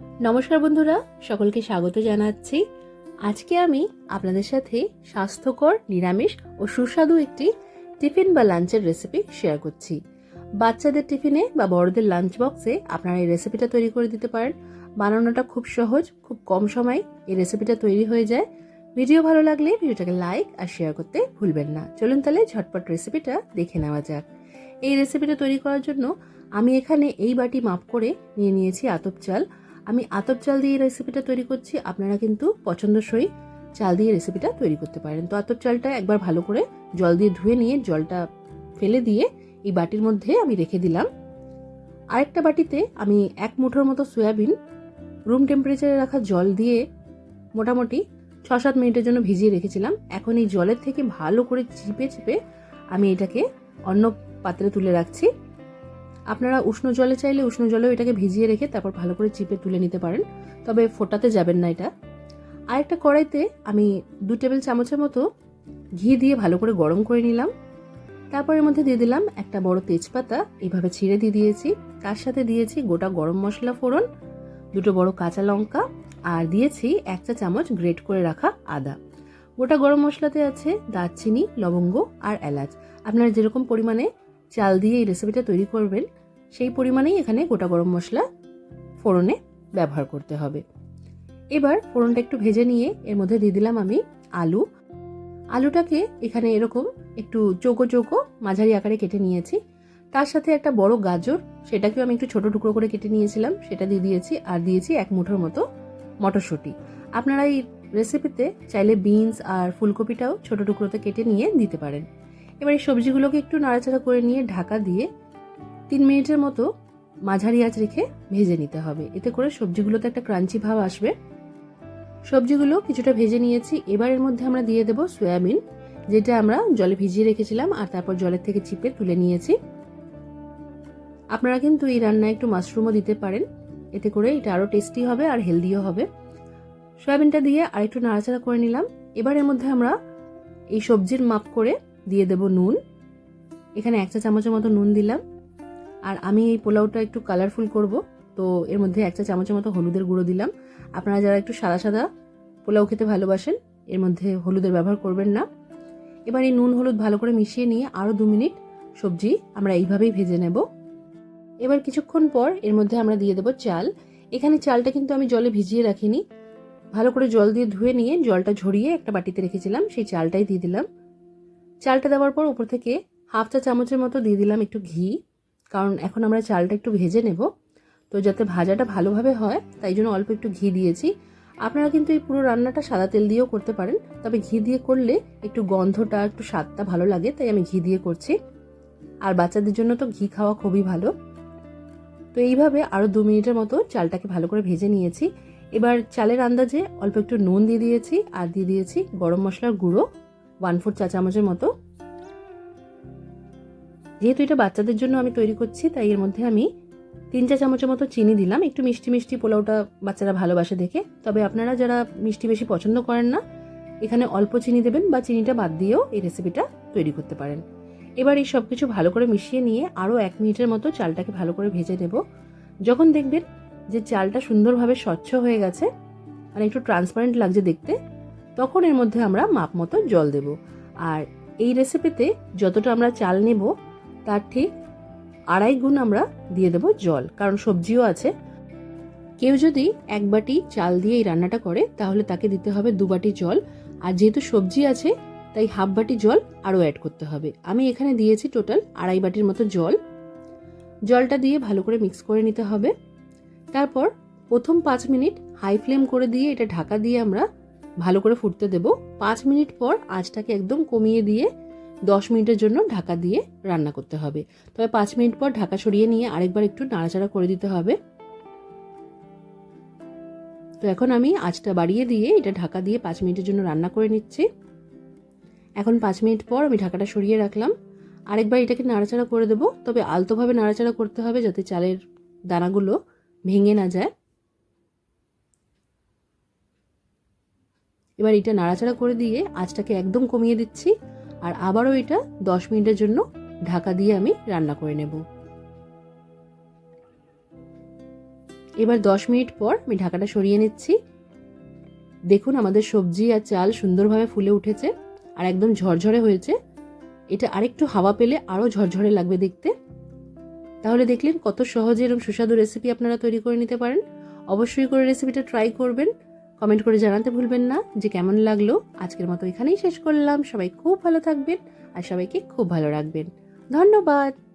নমস্কার বন্ধুরা, সকলকে স্বাগত জানাচ্ছি। আজকে আমি আপনাদের সাথে স্বাস্থ্যকর, নিরামিষ ও সুস্বাদু একটি টিফিন বা লাঞ্চের রেসিপি শেয়ার করছি। বাচ্চাদের টিফিনে বা বড়দের লাঞ্চ বক্সে আপনারা এই রেসিপিটা তৈরি করে দিতে পারেন। বানানোটা খুব সহজ, খুব কম সময় এই রেসিপিটা তৈরি হয়ে যায়। ভিডিও ভালো লাগলে ভিডিওটাকে লাইক আর শেয়ার করতে ভুলবেন না। চলুন তাহলে ঝটপট রেসিপিটা দেখে নেওয়া যাক। এই রেসিপিটা তৈরি করার জন্য আমি এখানে এই বাটি মাপ করে নিয়ে নিয়েছি আতপ চাল। আমি আতপ চাল দিয়ে রেসিপিটা তৈরি করছি, আপনারা কিন্তু পছন্দসই চাল দিয়ে রেসিপিটা তৈরি করতে পারেন। তো আতপ চালটা একবার ভালো করে জল দিয়ে ধুয়ে নিয়ে জলটা ফেলে দিয়ে এই বাটির মধ্যে আমি রেখে দিলাম। আরেকটা বাটিতে আমি 1 মুঠোর মতো সয়াবিন রুম টেম্পারেচারে রাখা জল দিয়ে মোটামুটি 6-7 মিনিটের জন্য ভিজিয়ে রেখেছিলাম। এখন এই জলের থেকে ভালো করে চিপে চিপে আমি এটাকে অন্য পাত্রে তুলে রাখছি। আপনারা উষ্ণ জলে চাইলে উষ্ণ জলেও এটাকে ভিজিয়ে রেখে তারপর ভালো করে চিপে তুলে নিতে পারেন, তবে ফোটাতে যাবেন না এটা। আরেকটা কড়াইতে আমি 2 টেবিল চামচের মতো ঘি দিয়ে ভালো করে গরম করে নিলাম। তারপর এর মধ্যে দিয়ে দিলাম একটা বড় তেজপাতা, এইভাবে ছিঁড়ে দিয়ে দিয়েছি। তার সাথে দিয়েছি গোটা গরম মশলা ফোড়ন, 2টো বড় কাঁচা লঙ্কা, আর দিয়েছি 1 চা চামচ গ্রেট করে রাখা আদা। গোটা গরম মশলাতে আছে দারচিনি, লবঙ্গ আর এলাচ। আপনারা যেরকম পরিমাণে চাল দিয়ে এই রেসিপিটা তৈরি করবেন সেই পরিমাণেই এখানে গোটা গরম মশলা ফোড়নে ব্যবহার করতে হবে। এবার ফোড়নটা একটু ভেজে নিয়ে এর মধ্যে দিয়ে দিলাম আমি আলুটাকে এখানে এরকম একটু চৌকো চৌকো মাঝারি আকারে কেটে নিয়েছি। তার সাথে একটা বড় গাজর, সেটাকেও আমি একটু ছোট টুকরো করে কেটে নিয়েছিলাম, সেটা দিয়ে দিয়েছি। আর দিয়েছি 1 মুঠোর মতো মটরশুঁটি। আপনারা এই রেসিপিতে চাইলে বিনস আর ফুলকপিটাও ছোট টুকরোতে কেটে নিয়ে দিতে পারেন। এবার এই সবজিগুলোকে একটু নাড়াচাড়া করে নিয়ে ঢাকা দিয়ে 3 মিনিটের মতো মাঝারি আঁচ রেখে ভেজে নিতে হবে। এতে করে সবজিগুলোতে একটা ক্রাঞ্চি ভাব আসবে। সবজিগুলো কিছুটা ভেজে নিয়েছি। এবার এর মধ্যে আমরা দিয়ে দেব সয়াবিন, যেটা আমরা জলে ভিজিয়ে রেখেছিলাম আর তারপর জলের থেকে চিপে তুলে নিয়েছি। আপনারা কিন্তু এই রান্নায় একটু মাশরুমও দিতে পারেন, এতে করে এটা আরো টেস্টি হবে আর হেলদিও হবে। সয়াবিনটা দিয়ে আরেকটু নাড়াচাড়া করে নিলাম। এবার এর মধ্যে আমরা এই সবজির মাপ করে দিয়ে দেব নুন। এখানে 1 চা চামচের মতো নুন দিলাম। আর আমি এই পোলাওটা একটু কালারফুল করব, তো এর মধ্যে 1 চা চামচের মতো হলুদের গুঁড়ো দিলাম। আপনারা যারা একটু সাদা সাদা পোলাও খেতে ভালোবাসেন এর মধ্যে হলুদের ব্যবহার করবেন না। এবার এই নুন হলুদ ভালো করে মিশিয়ে নিয়ে আরও 2 মিনিট সবজি আমরা এইভাবেই ভেজে নেব। এবার কিছুক্ষণ পর এর মধ্যে আমরা দিয়ে দেব চাল। এখানে চালটা কিন্তু আমি জলে ভিজিয়ে রাখিনি, ভালো করে জল দিয়ে ধুয়ে নিয়ে জলটা ঝরিয়ে একটা বাটিতে রেখেছিলাম, সেই চালটাই দিয়ে দিলাম। চালটা দেওয়ার পর উপর থেকে 1/2 চা চামচের মতো দিয়ে দিলাম একটু ঘি, কারণ এখন আমরা চালটা একটু ভেজে নেব, তো যাতে ভাজাটা ভালোভাবে হয় তাই জন্য অল্প একটু ঘি দিয়েছি। আপনারা কিন্তু এই পুরো রান্নাটা সাদা তেল দিয়েও করতে পারেন, তবে ঘি দিয়ে করলে একটু গন্ধটা একটু স্বাদটা ভালো লাগে, তাই আমি ঘি দিয়ে করছি। আর বাচ্চাদের জন্য তো ঘি খাওয়া খুবই ভালো। তো এইভাবে আরও 2 মিনিটের মতো চালটাকে ভালো করে ভেজে নিয়েছি। এবার চালের আন্দাজে অল্প একটু নুন দিয়ে দিয়েছি আর দিয়ে দিয়েছি গরম মশলার গুঁড়ো 1/4 চা চামচের মতো। যেহেতু এটা বাচ্চাদের জন্য আমি তৈরি করছি তাই এর মধ্যে আমি 3 চা চামচের মতো চিনি দিলাম। একটু মিষ্টি মিষ্টি পোলাওটা বাচ্চারা ভালোবাসে দেখে, তবে আপনারা যারা মিষ্টি বেশি পছন্দ করেন না এখানে অল্প চিনি দেবেন বা চিনিটা বাদ দিয়েও এই রেসিপিটা তৈরি করতে পারেন। এবার এই সব কিছু ভালো করে মিশিয়ে নিয়ে আরও 1 মিনিটের মতো চালটাকে ভালো করে ভেজে নেব। যখন দেখবেন যে চালটা সুন্দরভাবে স্বচ্ছ হয়ে গেছে মানে একটু ট্রান্সপারেন্ট লাগছে দেখতে, তখন এর মধ্যে আমরা মাপ মতো জল দেব। আর এই রেসিপিতে যতটা আমরা চাল নেব তার ঠিক 2.5 গুণ আমরা দিয়ে দেব জল, কারণ সবজিও আছে। কেউ যদি 1 বাটি চাল দিয়ে এই রান্নাটা করে তাহলে তাকে দিতে হবে 2 বাটি জল, আর যেহেতু সবজি আছে তাই 1/2 বাটি জল আরও অ্যাড করতে হবে। আমি এখানে দিয়েছি টোটাল 2.5 বাটির মতো জল। জলটা দিয়ে ভালো করে মিক্স করে নিতে হবে। তারপর প্রথম 5 মিনিট হাই ফ্লেম করে দিয়ে এটা ঢাকা দিয়ে আমরা ভালো করে ফুটতে দেব। 5 মিনিট পর আঁচটাকে একদম কমিয়ে দিয়ে 10 মিনিটের জন্য ঢাকা দিয়ে রান্না করতে হবে। তবে 5 মিনিট পর ঢাকা সরিয়ে নিয়ে আরেকবার একটু নাড়াচাড়া করে দিতে হবে। তো এখন আমি আঁচটা বাড়িয়ে দিয়ে এটা ঢাকা দিয়ে 5 মিনিটের জন্য রান্না করে নিচ্ছি। এখন 5 মিনিট পর আমি ঢাকাটা সরিয়ে রাখলাম। আরেকবার এটাকে নাড়াচাড়া করে দেব, তবে আলতোভাবে নাড়াচাড়া করতে হবে যাতে চালের দানাগুলো ভেঙে না যায়। এবার এটা নাড়াচাড়া করে দিয়ে আঁচটাকে একদম কমিয়ে দিচ্ছি আর আবারও এটা 10 মিনিটের জন্য ঢাকা দিয়ে আমি রান্না করে নেব। এবার 10 মিনিট পর আমি ঢাকাটা সরিয়ে নিচ্ছি। দেখুন আমাদের সবজি আর চাল সুন্দরভাবে ফুলে উঠেছে আর একদম ঝরঝরে হয়েছে। এটা আরেকটু হাওয়া পেলে আরও ঝরঝরে লাগবে দেখতে। তাহলে দেখলেন কত সহজে এরকম সুস্বাদু রেসিপি আপনারা তৈরি করে নিতে পারেন। অবশ্যই করে রেসিপিটা ট্রাই করবেন। কমেন্ট করে জানাতে ভুলবেন না যে কেমন লাগলো। আজকের মতো এখানেই শেষ করলাম। সবাই খুব ভালো থাকবেন আর সবাইকে খুব ভালো রাখবেন। ধন্যবাদ।